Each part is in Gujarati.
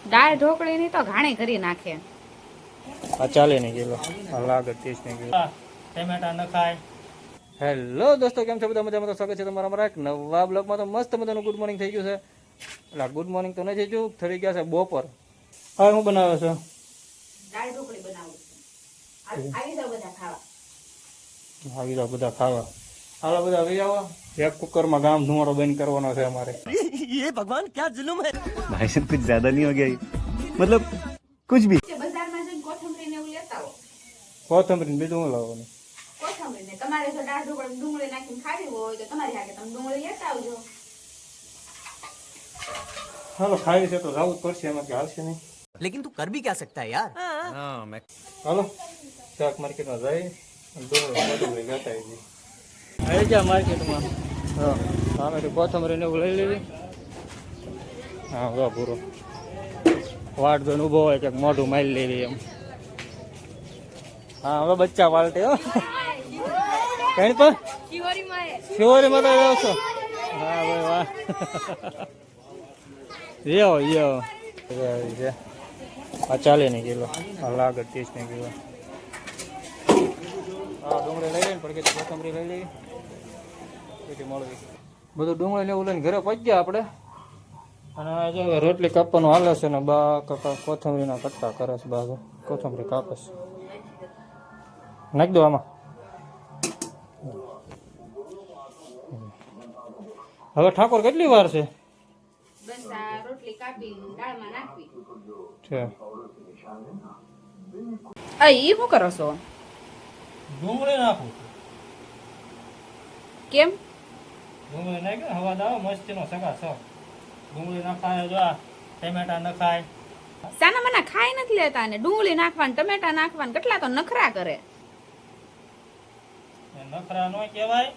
દાળ ઢોકળી ની તો ઘાણી કરી નાખે. આ 40 ની કિલો, આ લાગે 30 ની કિલો. ટમેટા ન ખાય. હેલો દોસ્તો, કેમ છો બધા? મજામાં? તો સ્વાગત છે તમારા અમારા એક નવા બ્લોગમાં. તો મસ્ત મજાનું ગુડ મોર્નિંગ થઈ ગયું છે. એટલે ગુડ મોર્નિંગ તો નથી થયું, થઈ ગયા છે બપોર. હવે હું બનાવે છે? દાળ ઢોકળી બનાવું છું. આવી જાવ બધા ખાવા. આવી જાવ બધા ખાવા. હાલો બધા આવી આવો. એક કુકરમાં ગામ ધુમાડો બંધ કરવાનો છે અમારે. ये भगवान क्या जुल्म है भाई साहब, कुछ ज्यादा नहीं हो गया मतलब कुछ भी બજારમાં જઈને કોથમરી ને એવું લેતા આવો. કોથમરી બીજું હું લાવવાનું? કોથમરી ને તમારે જો દાળ ઢોકળી ડુંગળી નાખીને ખાવી હોય તો તમારી હાકે તમે ડુંગળી લેતા આવજો. હાલો ખાવી છે તો જવું જ પડશે, એમાં કે હાલશે નહીં. लेकिन तू कर भी क्या सकता है यार હાલો શાક માર્કેટમાં જઈ ડુંગળી કોથમરી લેતા આવી. આવી જા માર્કેટમાં. હા અમે તો કોથમરી ને એવું લઈ લેવી. હા વાહ પૂરો વાટ જોઈને ઊભો હોય ક્યાંક મોઢું મારી લેવી એમ. હા હવે બચ્ચા પાલટે હો કઈ પણ શિવરીમાં તો રહ્યો છો. હા ભાઈ વાહ યો યો છે. આ 40 ની કિલો, આ લાગે 30 ની કિલો. હા ડુંગળી લઈ લઈને પડકે કોથમરી લઈ લેવી. કેટલી મળવી બધું ડુંગળી લેવું લઈને ઘરે પહોંચી ગયા આપણે. અને જો રોટલી કાપવાનું હાલે છે ને બા કાકા કોથમરીના કટકા કરે છે. બા કોથમરી કાપે છે. નાખી દો આમાં. હવે ઠાકોર કેટલી વાર છે? બસ આ રોટલી કાપી દાળમાં નાખવી છે. આ ઈ શું કરો છો? ડુંગળી નાખું. કેમ? ડુંગળી નાખી હવા દાવ મસ્તીનો સગા છો. ડુંગળી નાખાય જો આ ટમેટા નખાય. સાના મના ખાઈ નથી લેતા ને ડુંગળી નાખવાને ટમેટા નાખવાને કેટલા તો નખરા કરે. નખરા નો કહેવાય,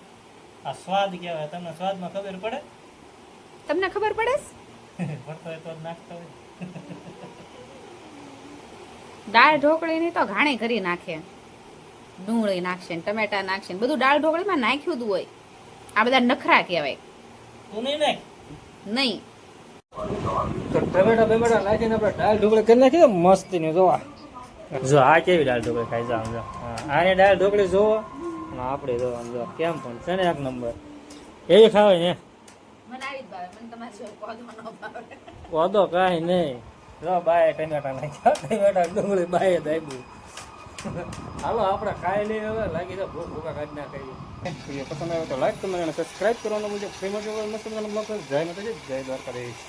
આ સ્વાદ કહેવાય. તમને સ્વાદમાં ખબર પડે? તમને ખબર પડે છે? પડતો હોય તો જ નાખતા હોય. દાળ ઢોકળી ની તો ઘાણી કરી નાખે. ડુંગળી નાખશે ને ટમેટા નાખશે ને બધું દાળ ઢોકળીમાં નાખ્યું જ હોય. આ બધા નખરા કહેવાય. તું નહીં નાખ. નહીં તો ટમેટા બેમેટા નાખીને આપણે દાળ ઢોકળી કરી નાખીએ મસ્તીની. જોવા જો આ કેવી દાળ ઢોકળી ખાઈ જાવ. જો આની દાળ ઢોકળી જોવો અને આપણે જોવા જો કેમ પણ છે ને એક નંબર. એવી ખાવાય ને મને આવી જ ભાવે. મને તમારે જેવો કોદો ન ભાવે. કોદો કાંઈ નહીં. જો બાય ટમેટા નાખ્યા, ટમેટા ડુંગળી બાય દાબ્યું. હાલો આપણે ખાઈ લઈએ. હવે લાગી જાય ભૂખ ભૂખા કાઢી નાખીએ. પસંદ આવે તો લાઈક, કમેન્ટ અને સબસ્ક્રાઈબ કરવાનું મુજબ ફ્રી માં મસ્ત બ્લોગ. જય માતાજી, જય દ્વારકાધીશ.